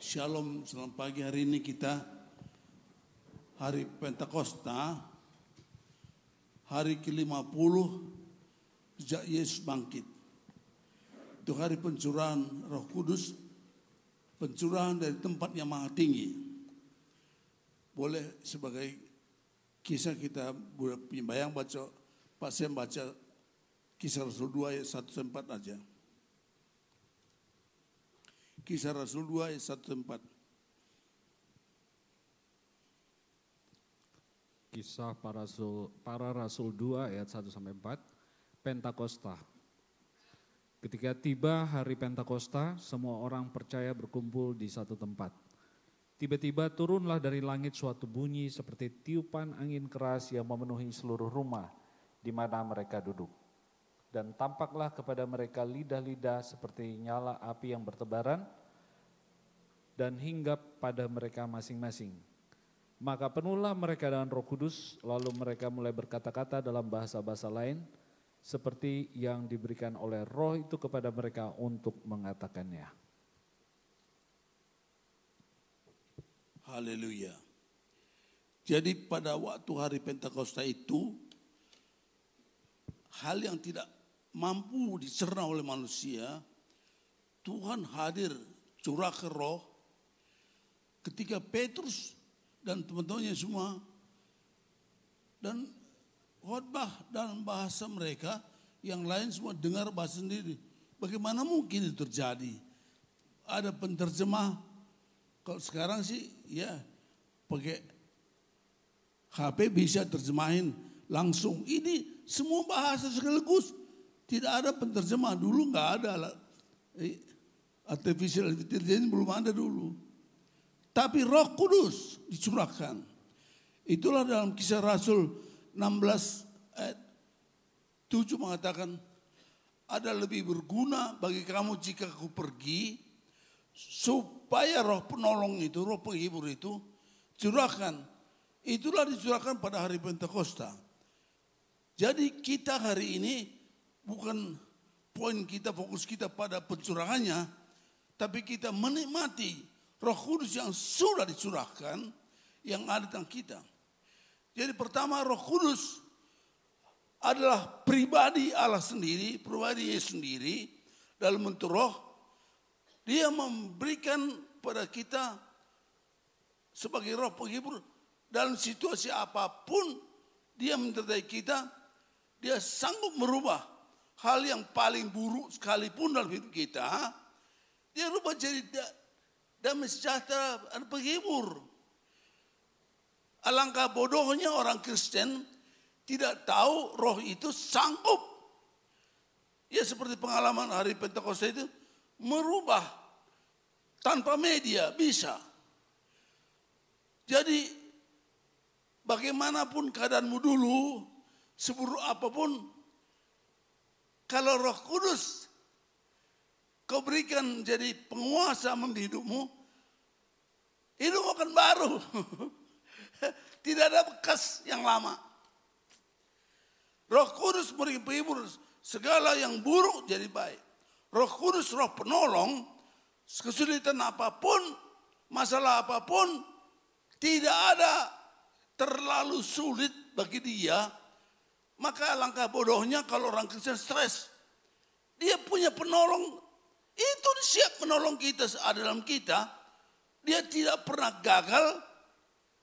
Shalom, selamat pagi. Hari ini kita hari Pentakosta, hari ke-50 sejak Yesus bangkit. Itu hari pencurahan Roh Kudus, pencurahan dari tempat yang maha tinggi. Boleh sebagai kisah kita punya bayang baca, Pak Sem baca Kisah Rasul 2 ayat 1-4 aja. Kisah Rasul 2 ayat 1-4. Kisah para Rasul 2 ayat 1-4. Pentakosta. Ketika tiba hari Pentakosta, semua orang percaya berkumpul di satu tempat. Tiba-tiba turunlah dari langit suatu bunyi seperti tiupan angin keras yang memenuhi seluruh rumah di mana mereka duduk. Dan tampaklah kepada mereka lidah-lidah seperti nyala api yang bertebaran dan hinggap pada mereka masing-masing. Maka penuhlah mereka dengan Roh Kudus, lalu mereka mulai berkata-kata dalam bahasa-bahasa lain seperti yang diberikan oleh Roh itu kepada mereka untuk mengatakannya. Haleluya. Jadi pada waktu hari Pentakosta itu, hal yang tidak mampu dicerna oleh manusia, Tuhan hadir curahkan Roh ketika Petrus dan teman-temannya semua dan khotbah dalam bahasa mereka, yang lain semua dengar bahasa sendiri. Bagaimana mungkin itu terjadi? Ada penterjemah. Kalau sekarang sih ya pakai HP bisa terjemahin langsung. Ini semua bahasa sekaligus. Tidak ada penterjemah, dulu nggak ada, artificial intelligence belum ada dulu. Tapi Roh Kudus dicurahkan. Itulah dalam Kisah Rasul 16 ayat 7 mengatakan, ada lebih berguna bagi kamu jika aku pergi, supaya Roh penolong itu, Roh penghibur itu curahkan. Itulah dicurahkan pada hari Pentakosta. Jadi kita hari ini bukan poin kita, fokus kita pada pencurahannya, tapi kita menikmati Roh Kudus yang sudah dicurahkan, yang ada dalam kita. Jadi pertama, Roh Kudus adalah pribadi Allah sendiri, pribadi Yesus sendiri dalam bentuk Roh. Dia memberikan pada kita sebagai Roh penghibur dalam situasi apapun. Dia menyertai kita, dia sanggup merubah hal yang paling buruk sekalipun dalam hidup kita, dia rubah jadi damai sejahtera dan penghibur. Alangkah bodohnya orang Kristen tidak tahu Roh itu sanggup. Ya seperti pengalaman hari Pentakosta itu, merubah tanpa media bisa. Jadi bagaimanapun keadaanmu dulu, seburuk apapun, kalau Roh Kudus kau berikan jadi penguasa hidupmu, hidupmu akan baru. Tidak ada bekas yang lama. Roh Kudus memberi penghibur, segala yang buruk jadi baik. Roh Kudus, Roh penolong, kesulitan apapun, masalah apapun, tidak ada terlalu sulit bagi dia. Maka alangkah bodohnya kalau orang Kristen stres. Dia punya penolong, itu siap menolong kita, ada dalam kita. Dia tidak pernah gagal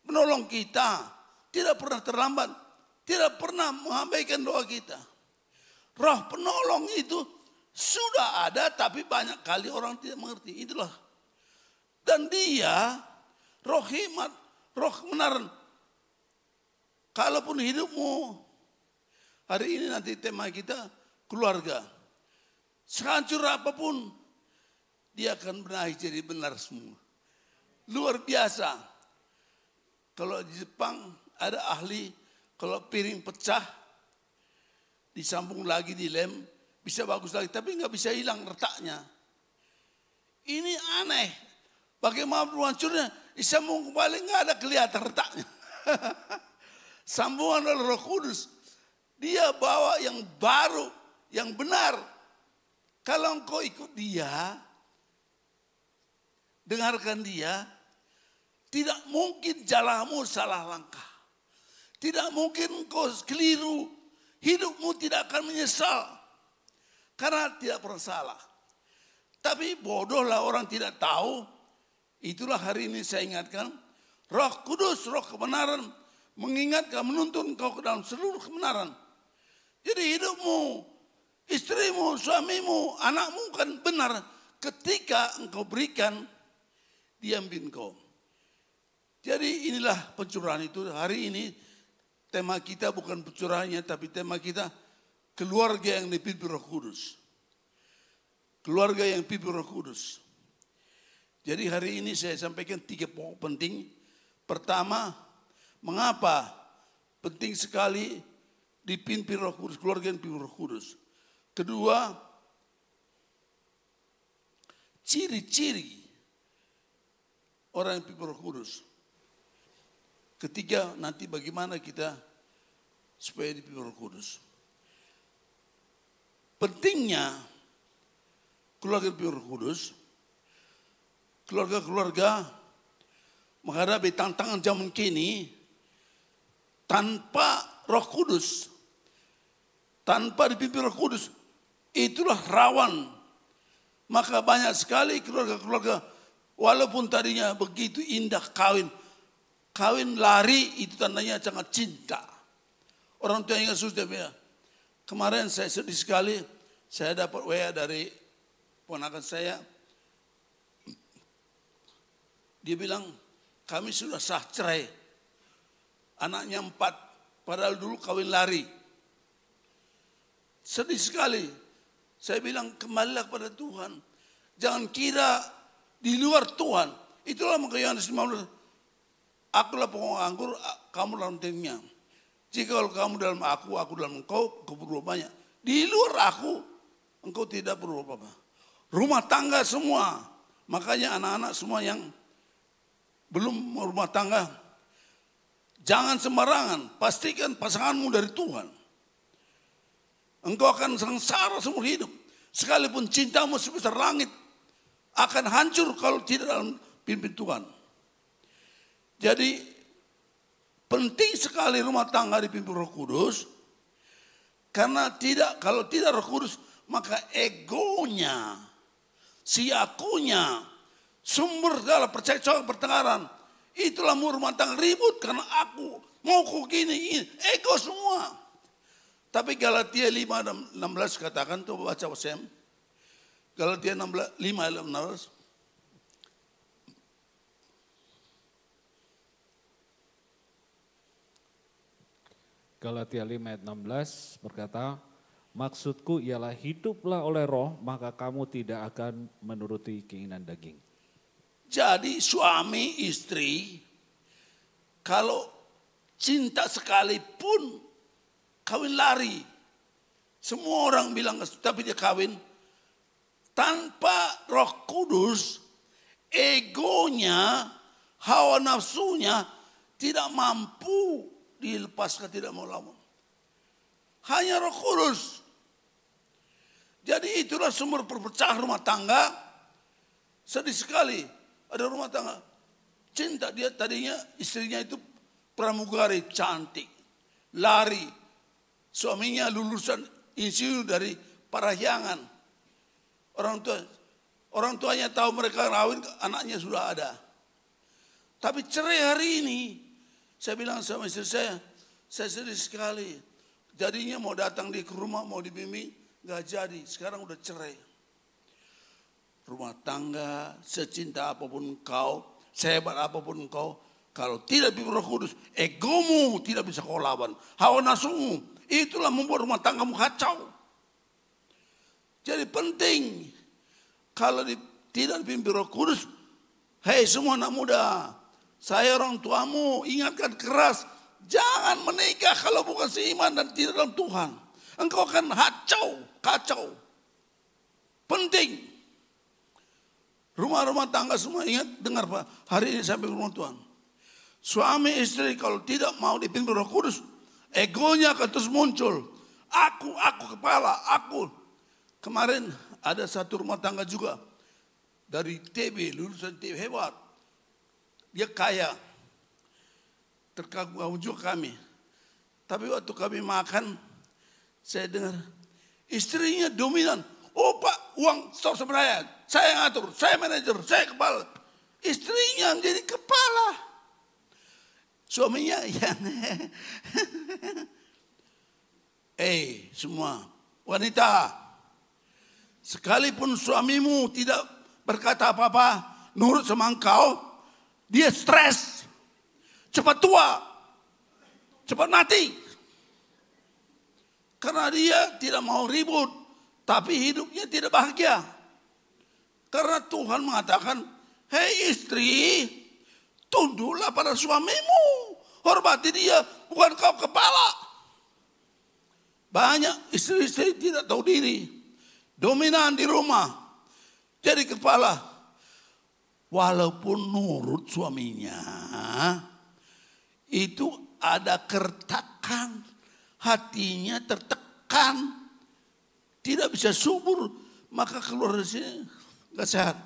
menolong kita, tidak pernah terlambat, tidak pernah mengabaikan doa kita. Roh penolong itu sudah ada, tapi banyak kali orang tidak mengerti. Itulah. Dan dia, Roh hikmat, Roh kebenaran. Kalaupun hidupmu, hari ini nanti tema kita keluarga. Sehancur apapun, dia akan benahi jadi benar semua. Luar biasa. Kalau di Jepang ada ahli, kalau piring pecah, disambung lagi di lem, bisa bagus lagi. Tapi nggak bisa hilang retaknya. Ini aneh. Bagaimana hancurnya, disambung kembali nggak ada kelihatan retaknya. Sambungan oleh Roh Kudus. Dia bawa yang baru, yang benar. Kalau engkau ikut dia, dengarkan dia, tidak mungkin jalanmu salah langkah. Tidak mungkin kau keliru, hidupmu tidak akan menyesal. Karena tidak pernah salah. Tapi bodohlah orang tidak tahu. Itulah hari ini saya ingatkan. Roh Kudus, roh kebenaran mengingatkan, menuntun kau ke dalam seluruh kebenaran. Jadi hidupmu, istrimu, suamimu, anakmu kan benar ketika engkau berikan dia pimpin kau. Jadi inilah pencurahan itu. Hari ini tema kita bukan pencurahannya, tapi tema kita keluarga yang dipimpin Roh Kudus. Keluarga yang dipimpin Roh Kudus. Jadi hari ini saya sampaikan 3 pokok penting. Pertama, mengapa penting sekali dipimpin Roh Kudus, keluarga yang dipimpin Roh Kudus. Kedua, ciri-ciri orang yang dipimpin Roh Kudus. Ketiga, nanti bagaimana kita supaya dipimpin Roh Kudus. Pentingnya keluarga dipimpin Roh Kudus, keluarga-keluarga menghadapi tantangan zaman kini tanpa Roh Kudus, tanpa dipimpin Roh Kudus, itulah rawan. Maka banyak sekali keluarga-keluarga walaupun tadinya begitu indah kawin lari, itu tandanya sangat cinta. Orang tua yang susah ya. Kemarin saya sedih sekali, saya dapat WA dari ponakan saya. Dia bilang, kami sudah sah cerai. Anaknya 4, padahal dulu kawin lari. Sedih sekali. Saya bilang, kembalilah kepada Tuhan. Jangan kira di luar Tuhan. Itulah makanya Yohanes 15. Akulah pohon anggur, kamu dalam tiangnya. Jika kamu dalam aku dalam engkau berbuah banyak. Di luar aku, engkau tidak perlu apa-apa. Rumah tangga semua. Makanya anak-anak semua yang belum rumah tangga, jangan sembarangan. Pastikan pasanganmu dari Tuhan. Engkau akan sengsara seumur hidup. Sekalipun cintamu sebesar langit, akan hancur kalau tidak dalam pimpin Tuhan. Jadi penting sekali rumah tangga dipimpin Roh Kudus. Karena kalau tidak Roh Kudus, maka egonya, si akunya, sumber segala percekcokan pertengkaran. Itulah rumah tangga ribut karena aku mau kok gini, ego semua. Tapi Galatia 5:16 katakan, tuh baca Sam. Galatia 5:16. Galatia 5 ayat 16 berkata, maksudku ialah hiduplah oleh roh, maka kamu tidak akan menuruti keinginan daging. Jadi suami istri, kalau cinta sekalipun kawin lari. Semua orang bilang, tapi dia kawin. Tanpa Roh Kudus, egonya, hawa nafsunya tidak mampu dilepaskan, tidak mau lawan. Hanya Roh Kudus. Jadi itulah sumber perpecahan rumah tangga. Sedih sekali ada rumah tangga cinta, dia tadinya istrinya itu pramugari cantik, lari. Suaminya lulusan insinyur dari Parahyangan. Orang tuanya tahu mereka kawin, anaknya sudah ada. Tapi cerai hari ini. Saya bilang sama istri saya sedih sekali. Jadinya mau datang di rumah, mau dibimbing, gak jadi. Sekarang udah cerai. Rumah tangga, secinta apapun engkau, sehebat apapun engkau, kalau tidak dipimpin Roh Kudus, egomu tidak bisa kau lawan. Hawa nafsumu, itulah membuat rumah tanggamu kacau. Jadi penting, kalau tidak dipimpin Roh Kudus, hei semua anak muda, saya orang tuamu ingatkan keras, jangan menikah kalau bukan seiman dan tidak dalam Tuhan. Engkau akan kacau. Penting. Rumah-rumah tangga semua ingat, dengar Pak, hari ini sampai rumah Tuhan. Suami istri kalau tidak mau dipimpin Roh Kudus, egonya akan terus muncul. Aku kepala, aku. Kemarin ada satu rumah tangga juga dari TB, lulusan TB hebat. Dia kaya. Terkagum juga kami. Tapi waktu kami makan, saya dengar istrinya dominan. Oh Pak, uang store sebenarnya. Saya ngatur, saya manajer, saya kepala. Istrinya jadi kepala. Suaminya yang semua wanita, sekalipun suamimu tidak berkata apa-apa, nurut sama engkau, dia stres, cepat tua, cepat mati. Karena dia tidak mau ribut, tapi hidupnya tidak bahagia. Karena Tuhan mengatakan, hei istri, tunduklah pada suamimu, hormati dia, bukan kau kepala. Banyak istri-istri tidak tahu diri, dominan di rumah, jadi kepala. Walaupun nurut suaminya, itu ada kertakan, hatinya tertekan, tidak bisa subur, maka keluar dari sini nggak sehat.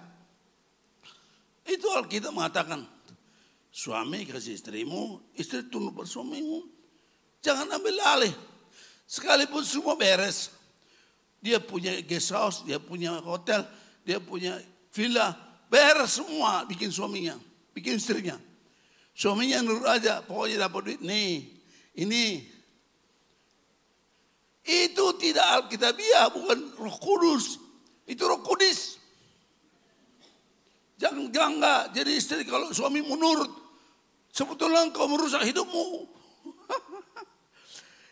Itu Alkitab mengatakan, suami kasih istrimu, istri tunduk pada suamimu. Jangan ambil alih. Sekalipun semua beres. Dia punya guest house, dia punya hotel, dia punya villa. Beres semua bikin suaminya, bikin istrinya. Suaminya nurut aja, pokoknya dapat duit. Nih, ini. Itu tidak Alkitabiah, bukan Roh Kudus. Itu Roh Kudus. Jangan enggak. Jadi istri kalau suami menurut, sebetulnya engkau merusak hidupmu.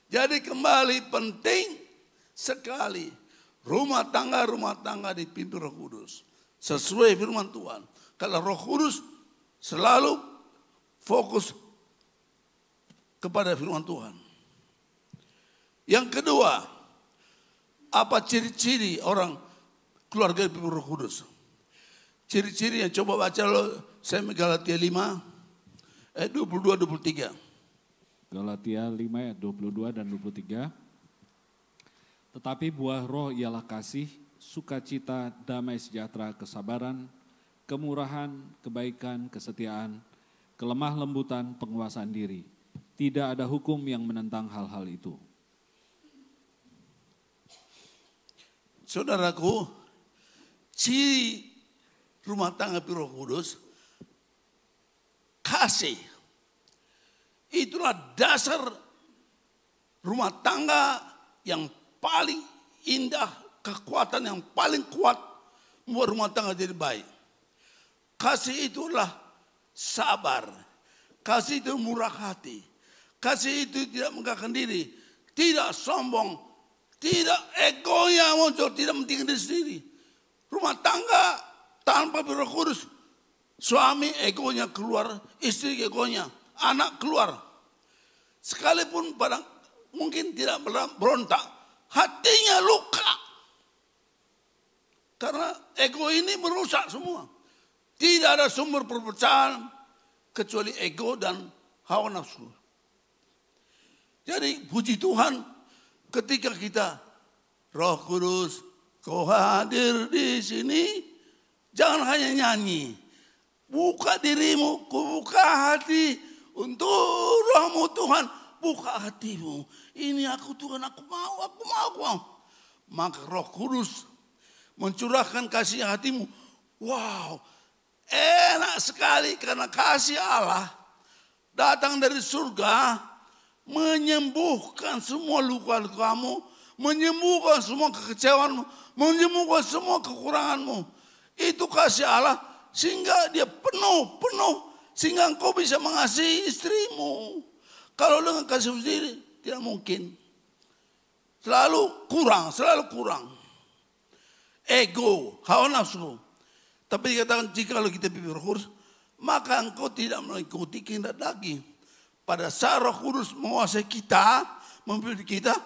Jadi kembali penting sekali. Rumah tangga dipimpin Roh Kudus. Sesuai firman Tuhan. Kalau Roh Kudus selalu fokus kepada firman Tuhan. Yang kedua, apa ciri-ciri orang keluarga dipimpin Roh Kudus? Ciri-ciri yang coba baca lo, saya Galatia 5 ayat 22-23. Galatia 5 ayat 22 dan 23. Tetapi buah roh ialah kasih, sukacita, damai sejahtera, kesabaran, kemurahan, kebaikan, kesetiaan, kelemah lembutan, penguasaan diri. Tidak ada hukum yang menentang hal-hal itu. Saudaraku, ciri rumah tangga Roh Kudus, kasih. Itulah dasar rumah tangga yang paling indah, kekuatan yang paling kuat membuat rumah tangga jadi baik. Kasih itulah sabar, kasih itu murah hati, kasih itu tidak menggagahkan diri, tidak sombong, tidak egonya muncul, tidak mentingkan diri sendiri. Rumah tangga tanpa Roh Kudus, suami egonya keluar, istri egonya, anak keluar. Sekalipun pada mungkin tidak berontak, hatinya luka. Karena ego ini merusak semua. Tidak ada sumber perpecahan kecuali ego dan hawa nafsu. Jadi puji Tuhan ketika kita Roh Kudus, kau hadir di sini, jangan hanya nyanyi. Buka dirimu, buka hati. Untuk Rohmu Tuhan, buka hatimu. Ini aku Tuhan, aku mau. Maka Roh Kudus mencurahkan kasih hatimu. Wow, enak sekali karena kasih Allah datang dari surga, menyembuhkan semua luka-lukamu, menyembuhkan semua kekecewaanmu, menyembuhkan semua kekuranganmu. Itu kasih Allah sehingga dia penuh. Sehingga engkau bisa mengasihi istrimu. Kalau dengan kasih sendiri, tidak mungkin. Selalu kurang. Ego, hawa nafsu. Tapi dikatakan jika kita pimpin Roh Kudus, maka engkau tidak mengikuti kehendak daging. Pada saat Roh Kudus menguasai kita, memimpin kita,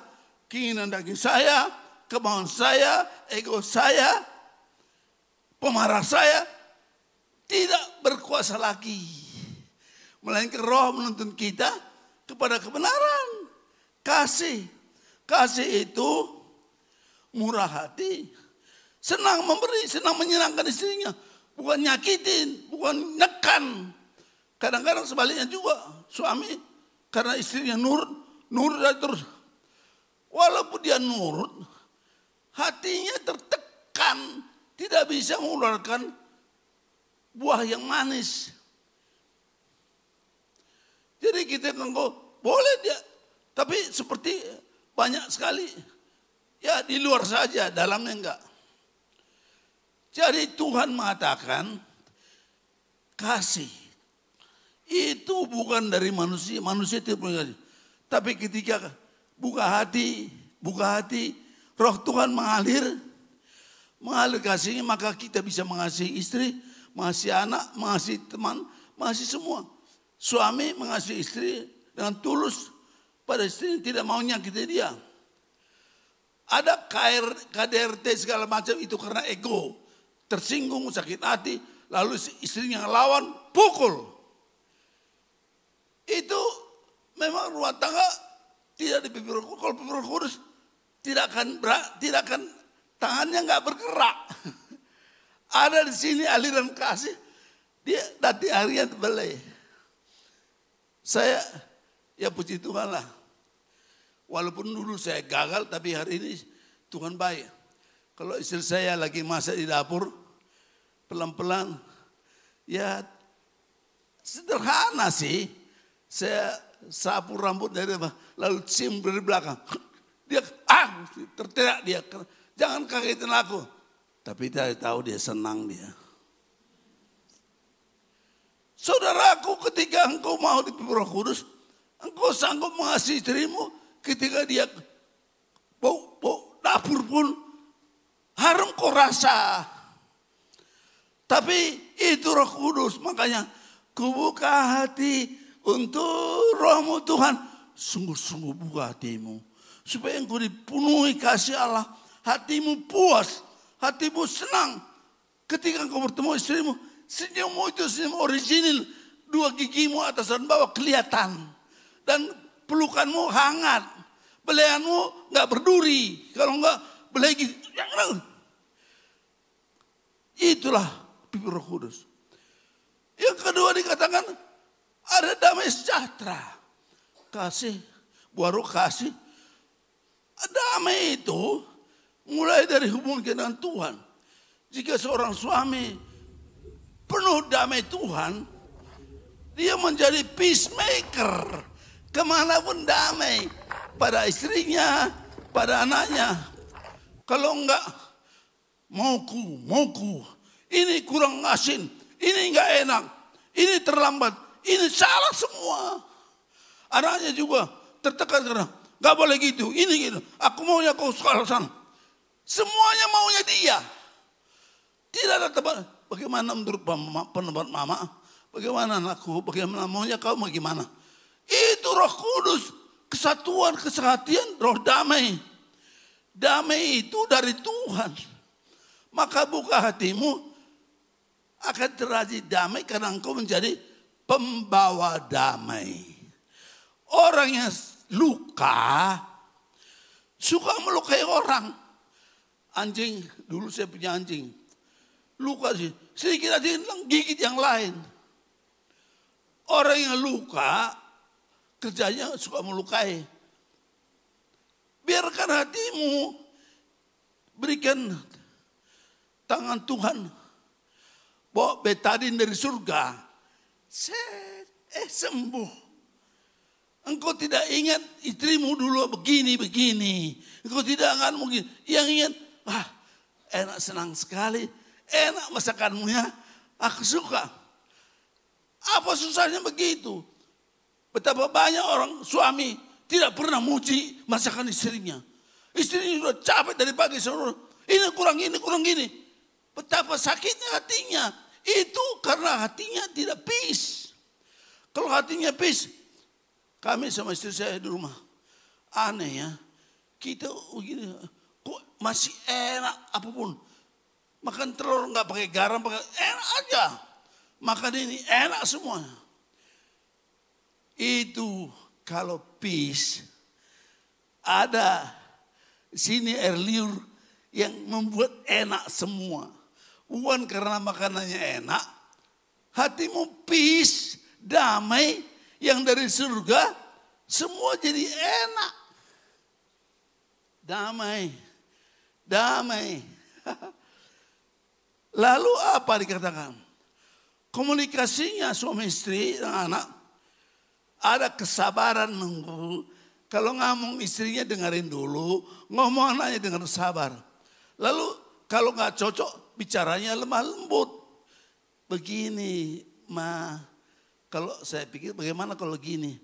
keinginan daging saya, kemauan saya, ego saya, pemarah saya, tidak berkuasa lagi. Melainkan Roh menuntun kita kepada kebenaran. Kasih itu murah hati. Senang memberi, senang menyenangkan istrinya. bukan nyakitin, bukan nekan. Kadang-kadang sebaliknya juga, suami karena istrinya nurut terus. Walaupun dia nurut, hatinya tertekan, tidak bisa mengeluarkan buah yang manis. Jadi kita boleh dia, tapi seperti banyak sekali, ya di luar saja, dalamnya enggak. Jadi Tuhan mengatakan, kasih itu bukan dari manusia, manusia tidak punya kasih. Tapi ketika buka hati, Roh Tuhan mengalir kasihnya, maka kita bisa mengasihi istri, mengasihi anak, mengasihi teman, mengasihi semua. Suami mengasihi istri dengan tulus pada istri, tidak mau nyakiti dia. Ada KDRT segala macam itu karena ego, tersinggung, sakit hati, lalu istrinya ngelawan, pukul. Itu memang rumah tangga tidak dipimpin Roh Kudus. Kalau pimpin Roh Kudus tidak akan tangannya nggak bergerak. Ada di sini aliran kasih, dia nanti harian belai. Saya ya puji Tuhan lah. Walaupun dulu saya gagal, tapi hari ini Tuhan baik. Kalau istri saya lagi masak di dapur, pelan-pelan, ya sederhana sih. Saya sapu rambut dari lalu cium dari belakang. Dia terteriak dia, jangan kagetin aku. Tapi dia tahu dia senang dia. Saudaraku, ketika engkau mau dipimpin Roh Kudus, engkau sanggup mengasihi istrimu ketika dia bau dapur pun harum kau rasa. Tapi itu Roh Kudus, makanya kubuka hati untuk Roh-Mu Tuhan. Sungguh-sungguh buka hatimu, supaya engkau dipenuhi kasih Allah. Hatimu puas, hatimu senang. Ketika engkau bertemu istrimu, senyummu itu senyum original. Dua gigimu atas dan bawah kelihatan. Dan pelukanmu hangat. Belayanmu gak berduri. Kalau enggak belai gitu. Itulah pimpin Roh Kudus. Yang kedua dikatakan ada damai sejahtera. Kasih, buah Roh kasih. Damai itu mulai dari hubungan dengan Tuhan. Jika seorang suami penuh damai Tuhan, dia menjadi peacemaker. Kemanapun damai. Pada istrinya, pada anaknya. Kalau enggak, mauku. Ini kurang asin, ini enggak enak, ini terlambat, ini salah semua. Anaknya juga tertekan karena enggak boleh gitu, ini gitu. Aku maunya kau sekolah sana. Semuanya maunya dia. Tidak ada tempat. Bagaimana menurut pendapat mama? Bagaimana anakku? Bagaimana maunya kau? Bagaimana? Itu Roh Kudus. Kesatuan, kesehatian, roh damai. Damai itu dari Tuhan. Maka buka hatimu, akan terjadi damai karena engkau menjadi pembawa damai. Orang yang luka, suka melukai orang. Anjing, dulu saya punya anjing. Luka sih, sedikit aja gigit yang lain. Orang yang luka, kerjanya suka melukai. Biarkan hatimu, berikan tangan Tuhan. Bawa betadin dari surga. Sembuh. Engkau tidak ingat istrimu dulu begini. Engkau tidak akan mungkin. Yang ingat, enak senang sekali. Enak masakanmu ya, aku suka. Apa susahnya begitu? Betapa banyak orang suami tidak pernah muji masakan istrinya. Istrinya sudah capek dari pagi sore. Ini kurang gini. Betapa sakitnya hatinya. Itu karena hatinya tidak peace. Kalau hatinya peace, kami sama istri saya di rumah. Aneh ya, kita begini, kok masih enak apapun. Makan telur nggak pakai garam, enak aja. Makan ini enak semua. Itu kalau peace, ada sini air liur yang membuat enak semua. bukan karena makanannya enak. Hatimu peace, damai yang dari surga, semua jadi enak. Damai, damai. Lalu apa dikatakan? Komunikasinya suami istri dan anak, ada kesabaran nunggu. Kalau ngomong istrinya dengerin dulu, ngomong anaknya dengan sabar. Lalu kalau nggak cocok, bicaranya lemah lembut. Begini, Ma, kalau saya pikir bagaimana kalau gini?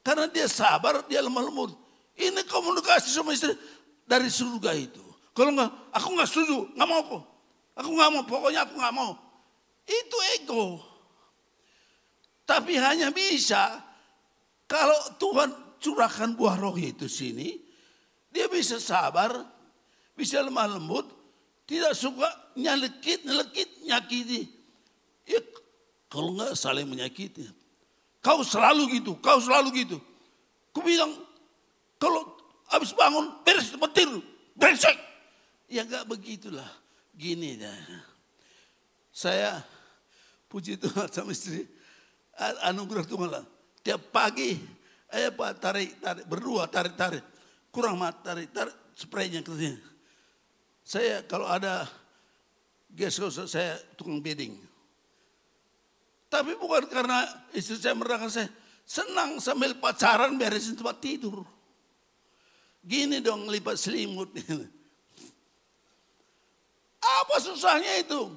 Karena dia sabar, dia lemah lembut. Ini komunikasi sama istri dari surga itu. Kalau nggak, aku nggak setuju, nggak mau kok. Aku nggak mau, pokoknya aku nggak mau. Itu ego. Tapi hanya bisa kalau Tuhan curahkan buah roh itu sini, dia bisa sabar, bisa lemah lembut, tidak suka nyelekit, nyakiti. Ya, kalau nggak saling menyakiti. Kau selalu gitu, kau selalu gitu. Ku bilang, kalau habis bangun, beres tempat tidur, brengsek. Ya nggak begitulah, gini dah. Saya puji Tuhan sama istri, anugerah Tuhan lah. Tiap pagi, Pak tarik, berdua tarik. Kurang mat tarik, spraynya ke sini. Saya kalau ada guest house, saya tukang bedding. Tapi bukan karena istri saya merendahkan saya. Senang sambil pacaran beresin tempat tidur. Gini dong lipat selimut. Apa susahnya itu?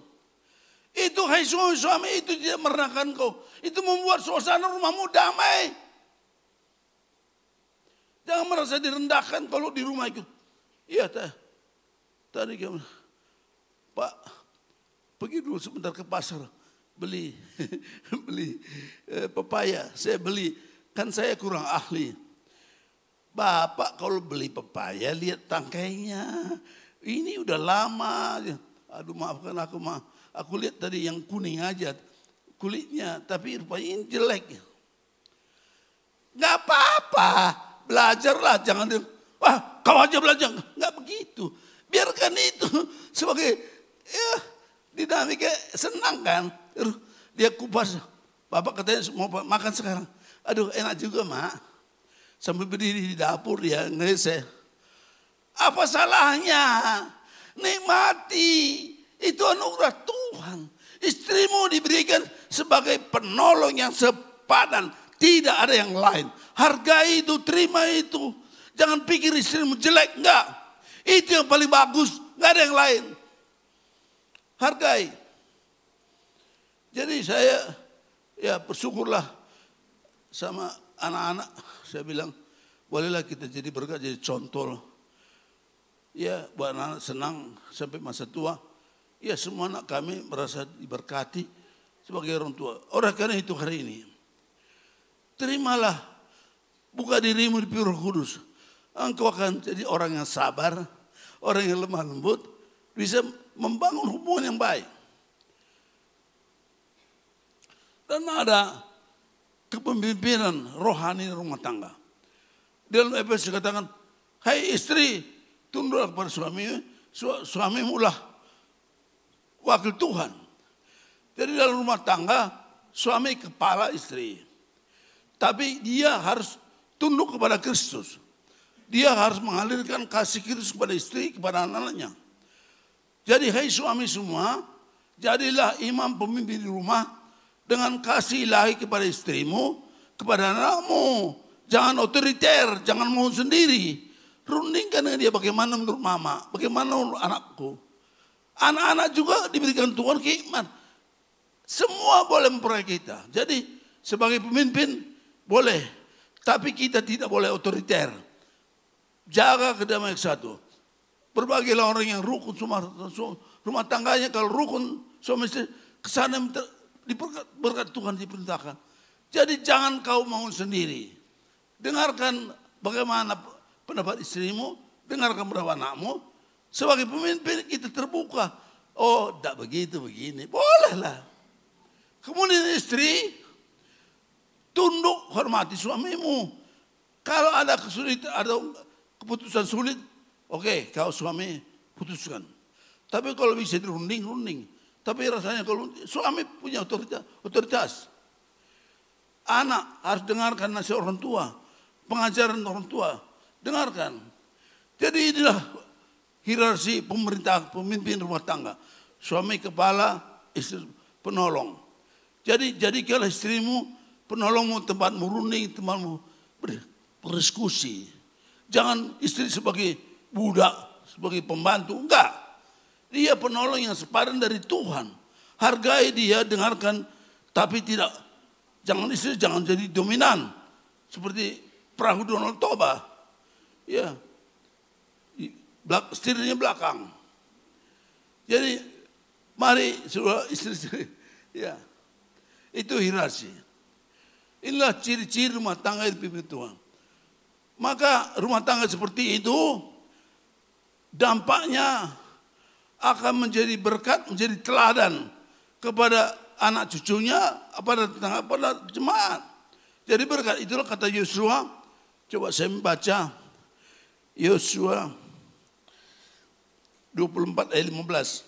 Itu hai suami itu tidak merendahkan kau. Itu membuat suasana rumahmu damai. Jangan merasa direndahkan kalau di rumah itu. Iya tadi kamu, Pak, pergi dulu sebentar ke pasar. Beli pepaya, saya beli. Kan saya kurang ahli. Bapak kalau beli pepaya lihat tangkainya. Ini udah lama. Aduh maafkan aku Aku lihat tadi yang kuning aja kulitnya. Tapi rupanya ini jelek. Gak apa-apa. Belajarlah. Jangan wah kau aja belajar. Gak begitu. Biarkan itu sebagai dinamika senang kan. Dia kupas. Bapak katanya mau makan sekarang. Aduh enak juga mak. Sambil berdiri di dapur dia ngeseh. Apa salahnya? Nikmati. Itu anugerah Tuhan. Istrimu diberikan sebagai penolong yang sepadan. Tidak ada yang lain. Hargai itu, terima itu. Jangan pikir istrimu jelek. Enggak. Itu yang paling bagus. Enggak ada yang lain. Hargai. Jadi saya bersyukurlah sama anak-anak. Saya bilang bolehlah kita jadi berkat, jadi contoh. Ya buat anak senang sampai masa tua. Ya semua anak kami merasa diberkati sebagai orang tua. Oleh karena itu hari ini, terimalah, buka dirimu di Roh Kudus. Engkau akan jadi orang yang sabar, orang yang lemah lembut, bisa membangun hubungan yang baik. Dan ada kepemimpinan rohani rumah tangga. Dalam Efesus katakan, hai istri, tunduklah kepada suamimu lah wakil Tuhan. Jadi dalam rumah tangga, suami kepala istri. Tapi dia harus tunduk kepada Kristus. Dia harus mengalirkan kasih Kristus kepada istri, kepada anak-anaknya. Jadi hai suami semua, jadilah imam pemimpin di rumah dengan kasih ilahi kepada istrimu, kepada anakmu. Jangan otoriter, jangan mau sendiri. Rundingkan dengan dia bagaimana menurut mama, bagaimana menurut anakku. Anak-anak juga diberikan Tuhan hikmat. Semua boleh memperoleh kita. Jadi sebagai pemimpin boleh. Tapi kita tidak boleh otoriter. Jaga kedamaian satu. Berbagailah orang yang rukun rumah tangganya. Kalau rukun suami istri kesana berkat Tuhan diperintahkan. Jadi jangan kau mau sendiri. Dengarkan bagaimana pendapat istrimu. Dengarkan pendapat anakmu. Sebagai pemimpin kita terbuka. Oh, tidak begitu, begini. Bolehlah. Kemudian istri, tunduk, hormati suamimu. Kalau ada kesulitan, ada keputusan sulit, oke, kau suami putuskan. Tapi kalau bisa dirunding. Tapi rasanya kalau suami punya otoritas. Anak harus dengarkan nasihat orang tua, pengajaran orang tua, dengarkan. Jadi inilah hierarki pemerintah, pemimpin rumah tangga. Suami kepala, istri penolong. Jadi jadikanlah istrimu penolongmu, tempatmu runding, tempatmu berdiskusi. Jangan istri sebagai budak, sebagai pembantu, enggak. Dia penolong yang sepadan dari Tuhan. Hargai dia, dengarkan, tapi jangan istri jangan jadi dominan. Seperti perahu Danau Toba. Ya. Setirnya belakang. Jadi mari saudara istri-istri. Ya. Itu hierarki. Inilah ciri-ciri rumah tangga yang dipimpin Tuhan. Maka rumah tangga seperti itu dampaknya akan menjadi berkat, menjadi teladan kepada anak cucunya, pada jemaat. Jadi berkat, itulah kata Yosua. Coba saya membaca Yosua 24 ayat 15.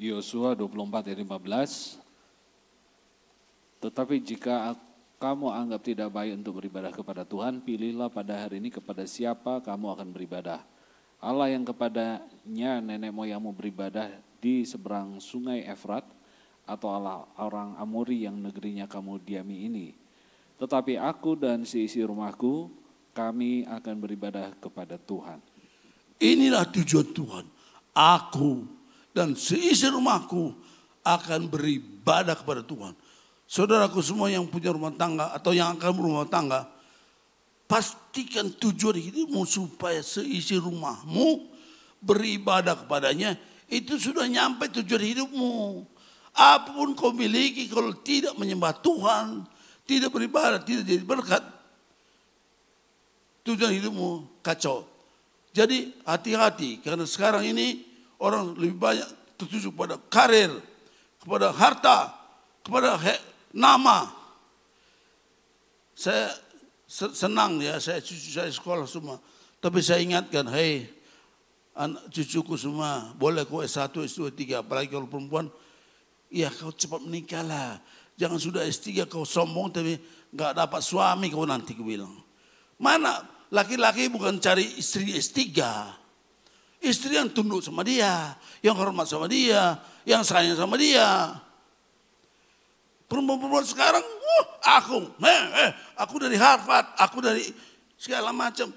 Yosua 24 ayat 15. Tetapi jika kamu anggap tidak baik untuk beribadah kepada Tuhan, pilihlah pada hari ini kepada siapa kamu akan beribadah. Allah yang kepadanya nenek moyangmu beribadah di seberang sungai Efrat, atau Allah orang Amori yang negerinya kamu diami ini. Tetapi aku dan seisi rumahku, kami akan beribadah kepada Tuhan. Inilah tujuan Tuhan. Aku dan seisi rumahku akan beribadah kepada Tuhan. Saudaraku semua yang punya rumah tangga atau yang akan berumah tangga, pastikan tujuan hidupmu supaya seisi rumahmu beribadah kepadanya. Itu sudah nyampe tujuan hidupmu. Apapun kau miliki kalau tidak menyembah Tuhan, tidak beribadah, tidak jadi berkat, tujuan hidupmu kacau. Jadi hati-hati karena sekarang ini orang lebih banyak tertuju pada karir, kepada harta, kepada nama. Saya senang ya, cucu saya sekolah semua. Tapi saya ingatkan, hei anak cucuku semua, boleh kau S1, S2, S3, apalagi kalau perempuan, ya kau cepat menikahlah. Jangan sudah S3 kau sombong tapi gak dapat suami kau nanti, kau bilang. Mana laki-laki bukan cari istri S3. Istri yang tunduk sama dia, yang hormat sama dia, yang sayang sama dia. Perempuan-perempuan sekarang, aku dari Harvard, aku dari segala macam.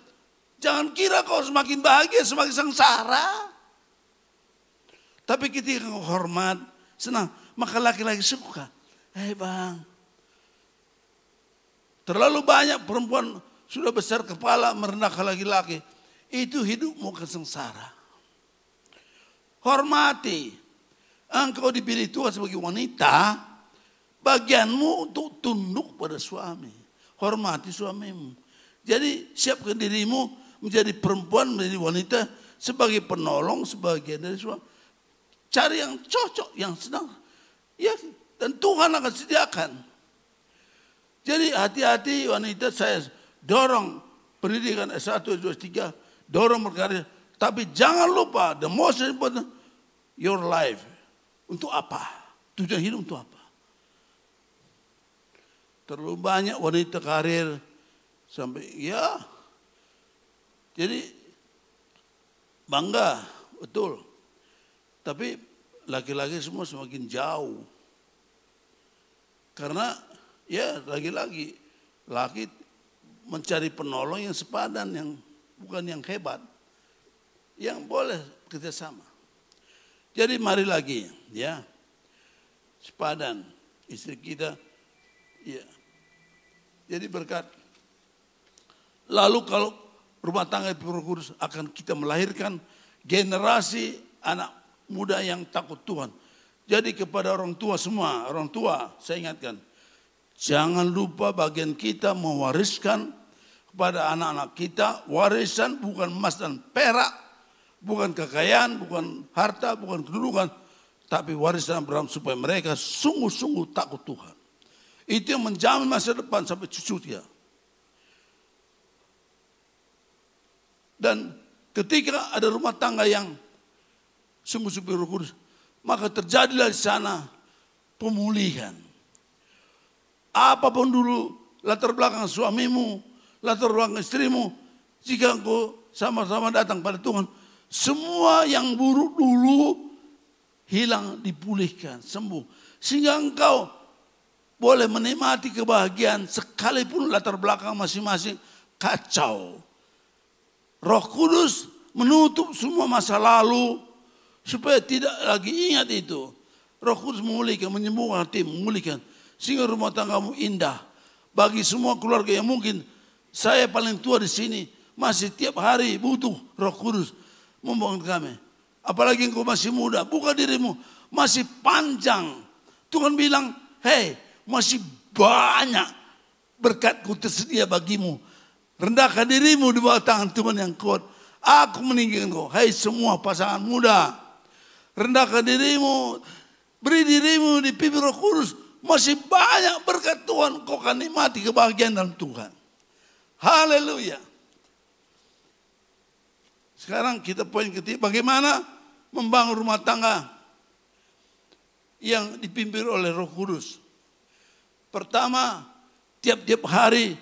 Jangan kira kau semakin bahagia, semakin sengsara. Tapi ketika kau hormat, senang, maka laki-laki suka. Bang, terlalu banyak perempuan sudah besar kepala merendahkan laki-laki. Itu hidupmu akan sengsara. Hormati. Engkau dipilih Tuhan sebagai wanita, bagianmu untuk tunduk pada suami. Hormati suamimu. Jadi siapkan dirimu menjadi perempuan, menjadi wanita sebagai penolong, sebagian dari suami. Cari yang cocok, yang senang. Ya, dan Tuhan akan sediakan. Jadi hati-hati wanita, saya dorong pendidikan S1, S2, S3, dorong berkarya. Tapi jangan lupa, the most important, your life. Untuk apa? Tujuan hidup untuk apa? Terlalu banyak wanita karir sampai ya. Jadi bangga, betul. Tapi laki-laki semua semakin jauh. Karena ya lagi-lagi laki mencari penolong yang sepadan, yang bukan yang hebat. Yang boleh kerjasama. Jadi mari lagi ya. Sepadan istri kita. Ya. Jadi berkat. Lalu kalau rumah tangga Roh Kudus akan kita melahirkan generasi anak muda yang takut Tuhan. Jadi kepada orang tua semua, orang tua saya ingatkan, jangan lupa bagian kita mewariskan kepada anak-anak kita, warisan bukan emas dan perak, bukan kekayaan, bukan harta, bukan kedudukan, tapi warisan Abraham supaya mereka sungguh-sungguh takut Tuhan. Itu yang menjamin masa depan sampai cucu dia. Dan ketika ada rumah tangga yang sungguh-sungguh Roh Kudus, maka terjadilah di sana pemulihan. Apapun dulu latar belakang suamimu, latar belakang istrimu, jika engkau sama-sama datang pada Tuhan, semua yang buruk dulu hilang, dipulihkan, sembuh. Sehingga engkau boleh menikmati kebahagiaan sekalipun latar belakang masing-masing kacau. Roh Kudus menutup semua masa lalu supaya tidak lagi ingat itu. Roh Kudus memulihkan, menyembuhkan hati, memulihkan. Sehingga rumah tanggamu indah. Bagi semua keluarga yang mungkin saya paling tua di sini, masih tiap hari butuh Roh Kudus membangun kami. Apalagi engkau masih muda, buka dirimu, masih panjang. Tuhan bilang, hei, masih banyak berkat-Ku tersedia bagimu. Rendahkan dirimu di bawah tangan Tuhan yang kuat. Aku meninggikan kau. Hei semua pasangan muda, rendahkan dirimu, beri dirimu di pimpin Roh Kudus. Masih banyak berkat Tuhan, kau akan nikmati kebahagiaan dalam Tuhan. Haleluya. Sekarang kita poin ketiga, bagaimana membangun rumah tangga yang dipimpin oleh Roh Kudus. Pertama, tiap-tiap hari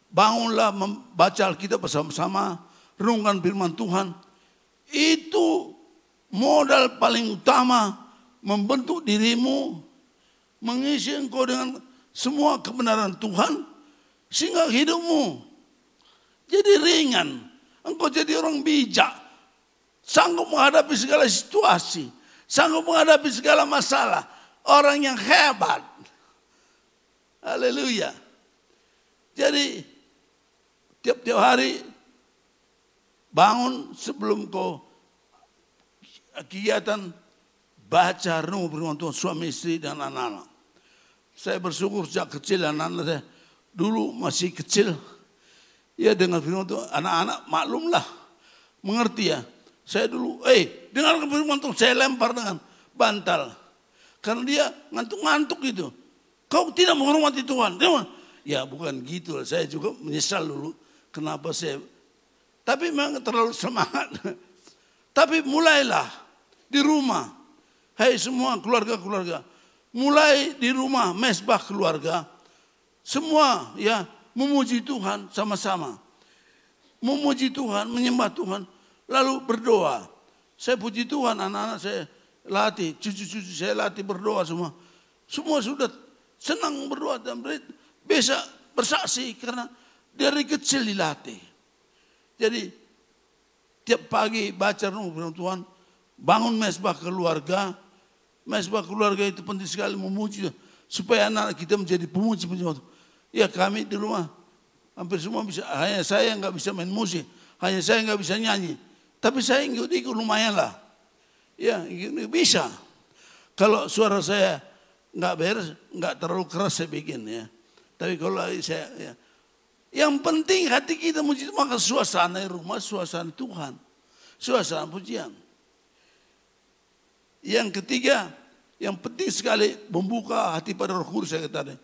bangunlah membaca Alkitab bersama-sama, renungkan firman Tuhan. Itu modal paling utama membentuk dirimu, mengisi engkau dengan semua kebenaran Tuhan, sehingga hidupmu jadi ringan. Engkau jadi orang bijak, sanggup menghadapi segala situasi, sanggup menghadapi segala masalah. Orang yang hebat. Haleluya. Jadi tiap-tiap hari bangun sebelum kau kegiatan baca renung firman Tuhan suami istri dan anak-anak. Saya bersyukur sejak kecil anak-anak saya dulu masih kecil. Ya dengan firman Tuhan, anak-anak maklumlah, mengerti ya. Saya dulu, dengar firman Tuhan, saya lempar dengan bantal. Karena dia ngantuk-ngantuk gitu. Kau tidak menghormati Tuhan. Ya bukan gitu, saya juga menyesal dulu. Kenapa saya, tapi memang terlalu semangat. Tapi mulailah di rumah. Hai semua keluarga-keluarga. Mulai di rumah, mesbah keluarga. Semua ya memuji Tuhan sama-sama. Memuji Tuhan, menyembah Tuhan. Lalu berdoa. Saya puji Tuhan, anak-anak saya latih. Cucu-cucu saya latih berdoa semua. Semua sudah senang berdoa dan bisa bersaksi. Karena dari kecil dilatih. Jadi tiap pagi baca renung firman Tuhan. Bangun mesbah keluarga. Mesbah keluarga itu penting sekali memuji. Supaya anak kita menjadi pemuji-pemuji. Ya kami di rumah hampir semua bisa, hanya saya nggak bisa main musik, hanya saya nggak bisa nyanyi. Tapi saya ikut lumayan lah. Ya bisa. Kalau suara saya nggak beres, nggak terlalu keras saya bikin ya. Tapi kalau saya, ya. Yang penting hati kita muji, maka suasana rumah, suasana Tuhan, suasana pujian. Yang ketiga, yang penting sekali membuka hati pada Roh Kudus saya katakan.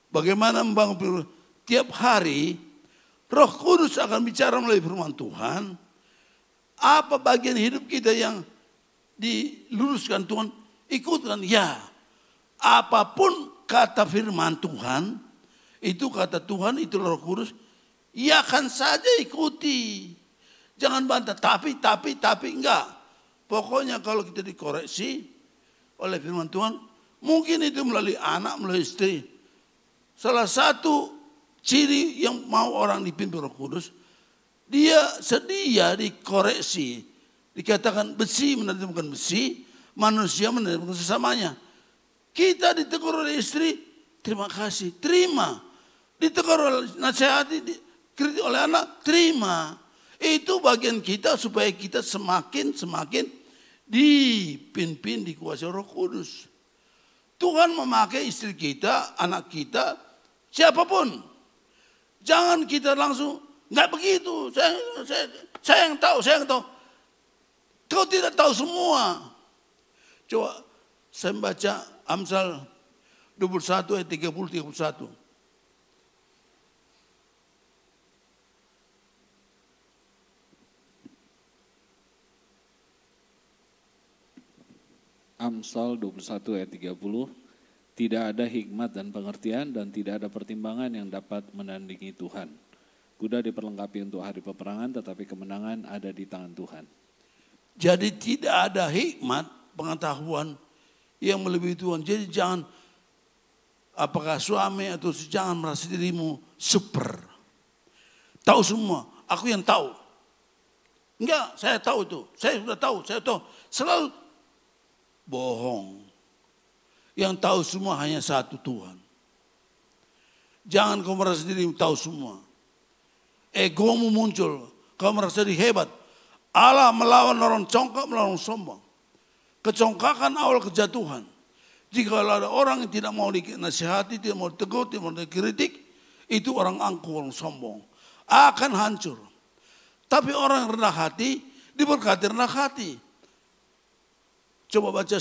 Bagaimana membangun tiap hari Roh Kudus akan bicara melalui firman Tuhan. Apa bagian hidup kita yang diluruskan Tuhan, ikutkan ya. Apapun kata firman Tuhan, itu kata Tuhan, itu Roh Kudus, ya akan saja ikuti. Jangan bantah, tapi enggak. Pokoknya kalau kita dikoreksi oleh firman Tuhan, mungkin itu melalui anak, melalui istri. Salah satu ciri yang mau orang dipimpin Roh Kudus, dia sedia dikoreksi. Dikatakan besi menerjemahkan besi, manusia menerjemahkan sesamanya. Kita ditegur oleh istri, terima kasih, terima. Ditegur oleh nasihati, dikritik oleh anak, terima. Itu bagian kita supaya kita semakin dipimpin, dikuasai Roh Kudus. Tuhan memakai istri kita, anak kita, siapapun. Jangan kita langsung, enggak begitu, saya yang tahu. Kau tidak tahu semua. Coba saya baca Amsal 21 ayat 30-31. Amsal 21 ayat 30, tidak ada hikmat dan pengertian dan tidak ada pertimbangan yang dapat menandingi Tuhan. Kuda diperlengkapi untuk hari peperangan, tetapi kemenangan ada di tangan Tuhan. Jadi tidak ada hikmat, pengetahuan yang melebihi Tuhan. Jadi jangan, apakah suami atau jangan merasa dirimu super. Tahu semua, aku yang tahu. Enggak, saya tahu itu. Saya sudah tahu, saya tahu. Selalu bohong. Yang tahu semua hanya satu, Tuhan. Jangan kau merasa dirimu tahu semua. Egomu muncul, kau merasa diri hebat. Allah melawan orang congkak, melawan sombong. Kecongkakan awal kejatuhan. Jika ada orang yang tidak mau dinasihati, tidak mau ditegur, tidak mau dikritik, itu orang angkuh, orang sombong. Akan hancur. Tapi orang yang rendah hati, diberkati rendah hati. Coba baca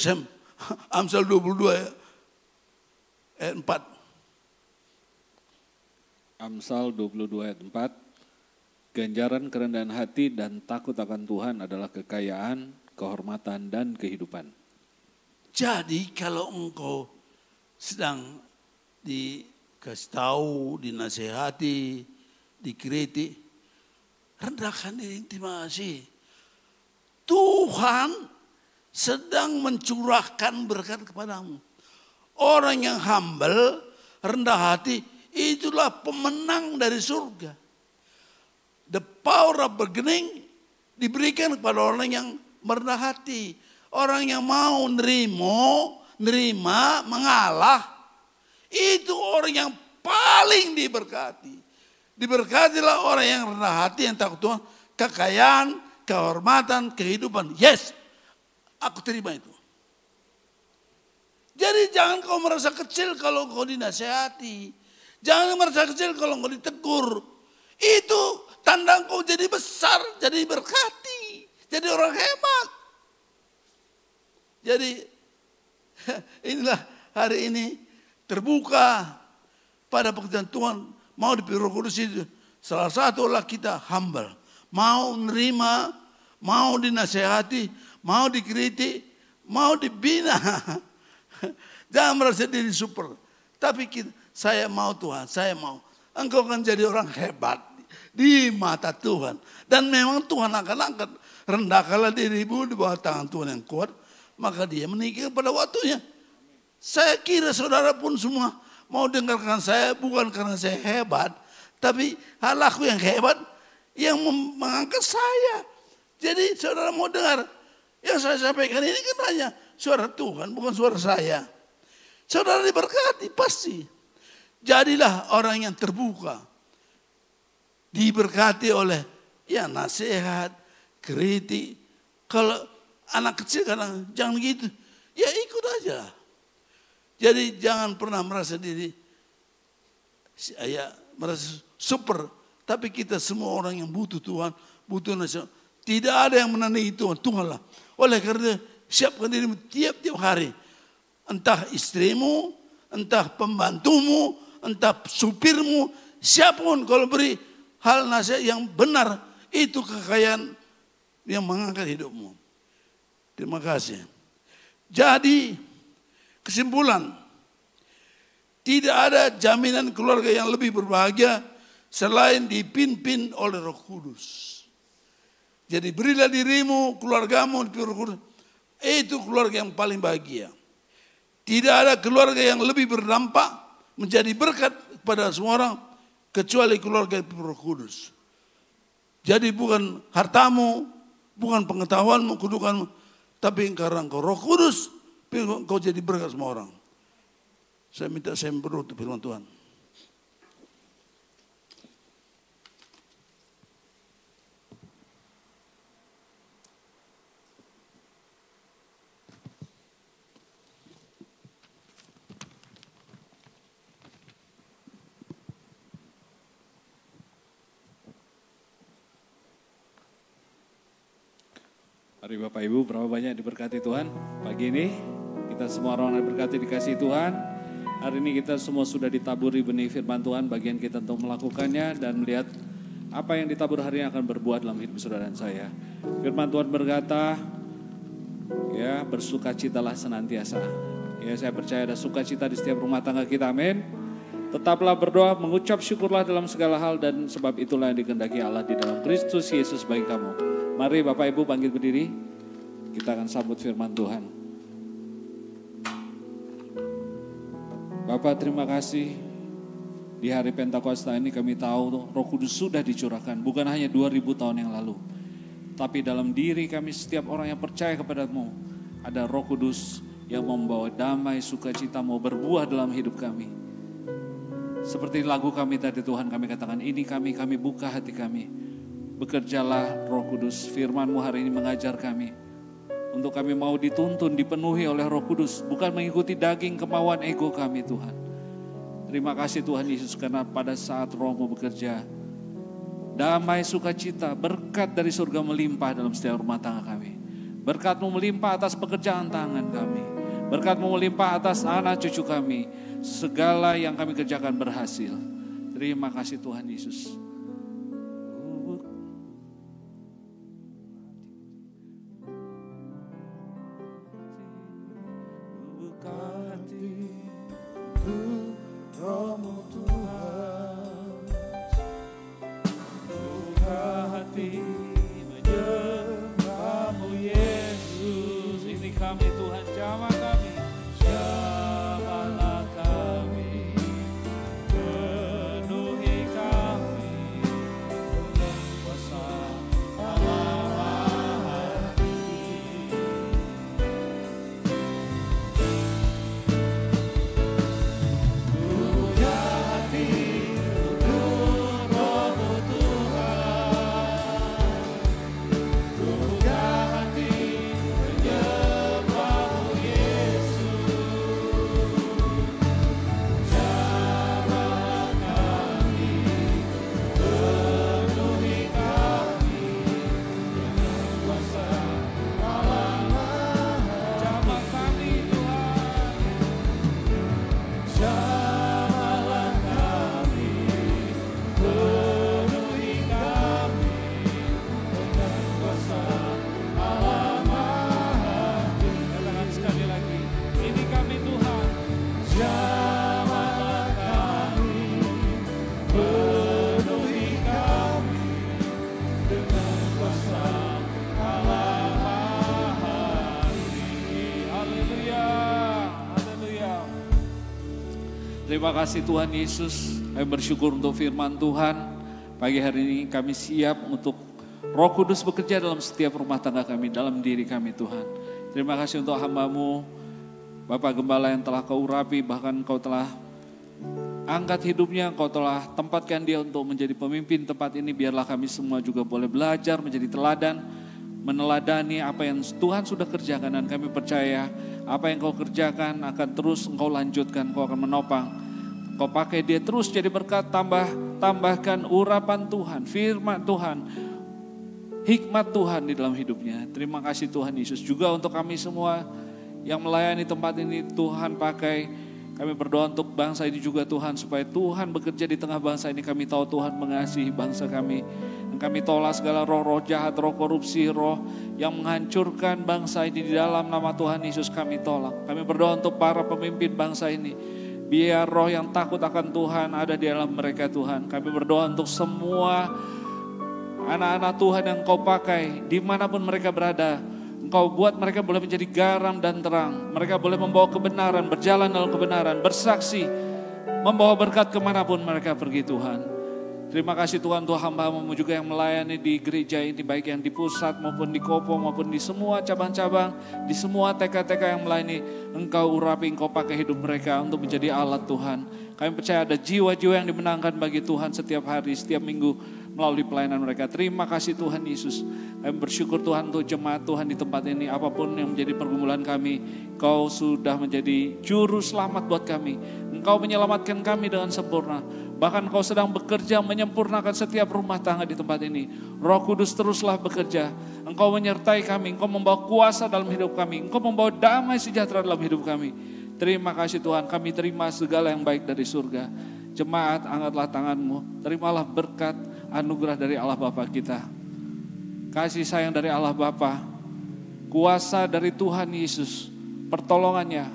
Amsal 22 ayat 4. Amsal 22 ayat 4. Ganjaran kerendahan hati dan takut akan Tuhan adalah kekayaan, kehormatan, dan kehidupan. Jadi kalau engkau sedang dikasih tahu, dinasehati, dikritik, rendahkan diri, terima kasih. Tuhan sedang mencurahkan berkat kepadamu. Orang yang humble, rendah hati, itulah pemenang dari surga. The power of bargaining diberikan kepada orang yang merendah hati. Orang yang mau nerima, mengalah. Itu orang yang paling diberkati. Diberkatilah orang yang rendah hati, yang takut Tuhan. Kekayaan, kehormatan, kehidupan. Yes, aku terima itu. Jadi jangan kau merasa kecil kalau kau dinasehati. Jangan merasa kecil kalau kau ditegur. Itu tanda kau jadi besar, jadi berkati, jadi orang hebat. Jadi inilah hari ini terbuka pada pekerjaan Tuhan. Mau dipimpin Roh Kudus itu. Salah satu adalah kita humble. Mau nerima, mau dinasehati, mau dikritik, mau dibina. Jangan merasa diri super. Tapi saya mau Tuhan, saya mau. Engkau akan jadi orang hebat di mata Tuhan. Dan memang Tuhan akan angkat. Rendahkanlah dirimu di bawah tangan Tuhan yang kuat. Maka dia menikah pada waktunya. Saya kira saudara pun semua mau dengarkan saya bukan karena saya hebat. Tapi hal aku yang hebat yang mengangkat saya. Jadi saudara mau dengar. Yang saya sampaikan ini kan hanya suara Tuhan, bukan suara saya. Saudara diberkati pasti. Jadilah orang yang terbuka. Diberkati oleh ya nasihat, kritik. Kalau anak kecil kadang jangan gitu. Ya ikut aja. Jadi jangan pernah merasa diri merasa super. Tapi kita semua orang yang butuh Tuhan, butuh nasihat. Tidak ada yang menandingi Tuhan, Tuhanlah. Oleh karena siapkan dirimu tiap-tiap hari. Entah istrimu, entah pembantumu, entah supirmu, siapapun kalau beri hal nasihat yang benar, itu kekayaan yang mengangkat hidupmu. Terima kasih. Jadi kesimpulan, tidak ada jaminan keluarga yang lebih berbahagia selain dipimpin oleh Roh Kudus. Jadi berilah dirimu, keluargamu dipimpin Roh Kudus. Itu keluarga yang paling bahagia. Tidak ada keluarga yang lebih berdampak menjadi berkat kepada semua orang kecuali keluarga Roh Kudus. Jadi bukan hartamu, bukan pengetahuanmu, kedudukanmu, tapi karena engkau Roh Kudus, engkau jadi berkat semua orang. Saya minta saya menutup firman Tuhan. Mari Bapak Ibu, berapa banyak diberkati Tuhan pagi ini. Kita semua orang diberkati dikasih Tuhan. Hari ini kita semua sudah ditaburi benih firman Tuhan. Bagian kita untuk melakukannya dan melihat apa yang ditabur hari ini akan berbuat dalam hidup saudara dan saya. Firman Tuhan berkata, Ya, bersukacitalah senantiasa. Ya, saya percaya ada sukacita di setiap rumah tangga kita, amin. Tetaplah berdoa, mengucap syukurlah dalam segala hal, dan sebab itulah yang dikehendaki Allah di dalam Kristus Yesus bagi kamu. Mari Bapak Ibu bangkit berdiri, kita akan sambut firman Tuhan. Bapak, terima kasih. Di hari Pentakosta ini kami tahu Roh Kudus sudah dicurahkan, bukan hanya 2000 tahun yang lalu. Tapi dalam diri kami setiap orang yang percaya kepadamu, ada Roh Kudus yang membawa damai, sukacita, mau berbuah dalam hidup kami. Seperti lagu kami tadi Tuhan, kami katakan ini kami buka hati kami. Bekerjalah Roh Kudus, firman-Mu hari ini mengajar kami. Untuk kami mau dituntun, dipenuhi oleh Roh Kudus, bukan mengikuti daging kemauan ego kami Tuhan. Terima kasih Tuhan Yesus, karena pada saat Roh-Mu bekerja, damai, sukacita, berkat dari surga melimpah dalam setiap rumah tangga kami. Berkat-Mu melimpah atas pekerjaan tangan kami. Berkat-Mu melimpah atas anak cucu kami. Segala yang kami kerjakan berhasil. Terima kasih Tuhan Yesus. Terima kasih Tuhan Yesus, kami bersyukur untuk firman Tuhan. Pagi hari ini kami siap untuk Roh Kudus bekerja dalam setiap rumah tangga kami, dalam diri kami Tuhan. Terima kasih untuk hamba-Mu, Bapak Gembala yang telah Kau urapi, bahkan Kau telah angkat hidupnya, Kau telah tempatkan dia untuk menjadi pemimpin tempat ini. Biarlah kami semua juga boleh belajar, menjadi teladan, meneladani apa yang Tuhan sudah kerjakan. Dan kami percaya apa yang Kau kerjakan akan terus Engkau lanjutkan, Kau akan menopang. Kau pakai dia terus jadi berkat, tambahkan urapan Tuhan, firman Tuhan, hikmat Tuhan di dalam hidupnya. Terima kasih Tuhan Yesus. Juga untuk kami semua yang melayani tempat ini, Tuhan pakai. Kami berdoa untuk bangsa ini juga Tuhan, supaya Tuhan bekerja di tengah bangsa ini. Kami tahu Tuhan mengasihi bangsa kami. Dan kami tolak segala roh-roh jahat, roh korupsi, roh yang menghancurkan bangsa ini di dalam nama Tuhan Yesus kami tolak. Kami berdoa untuk para pemimpin bangsa ini. Biar roh yang takut akan Tuhan ada di dalam mereka Tuhan. Kami berdoa untuk semua anak-anak Tuhan yang Kau pakai dimanapun mereka berada. Engkau buat mereka boleh menjadi garam dan terang. Mereka boleh membawa kebenaran, berjalan dalam kebenaran, bersaksi, membawa berkat kemanapun mereka pergi Tuhan. Terima kasih Tuhan untuk hamba-Mu juga yang melayani di gereja ini, baik yang di pusat maupun di Kopo maupun di semua cabang-cabang, di semua TK-TK yang melayani. Engkau urapi, Engkau pakai hidup mereka untuk menjadi alat Tuhan. Kami percaya ada jiwa-jiwa yang dimenangkan bagi Tuhan setiap hari, setiap minggu melalui pelayanan mereka. Terima kasih Tuhan Yesus. Kami bersyukur Tuhan untuk jemaat Tuhan di tempat ini. Apapun yang menjadi pergumulan kami, Kau sudah menjadi juru selamat buat kami. Engkau menyelamatkan kami dengan sempurna. Bahkan Kau sedang bekerja menyempurnakan setiap rumah tangga di tempat ini. Roh Kudus teruslah bekerja. Engkau menyertai kami, Engkau membawa kuasa dalam hidup kami. Engkau membawa damai sejahtera dalam hidup kami. Terima kasih Tuhan, kami terima segala yang baik dari surga. Jemaat, angkatlah tangan-Mu. Terimalah berkat anugerah dari Allah Bapa kita. Kasih sayang dari Allah Bapa, kuasa dari Tuhan Yesus, pertolongannya,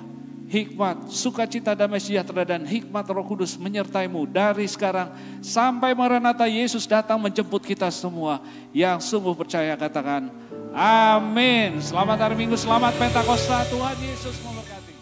hikmat, sukacita, damai sejahtera, dan hikmat Roh Kudus menyertaimu dari sekarang sampai Maranatha Yesus datang menjemput kita semua. Yang sungguh percaya katakan amin. Selamat hari Minggu, selamat Pentakosta, Tuhan Yesus memberkati.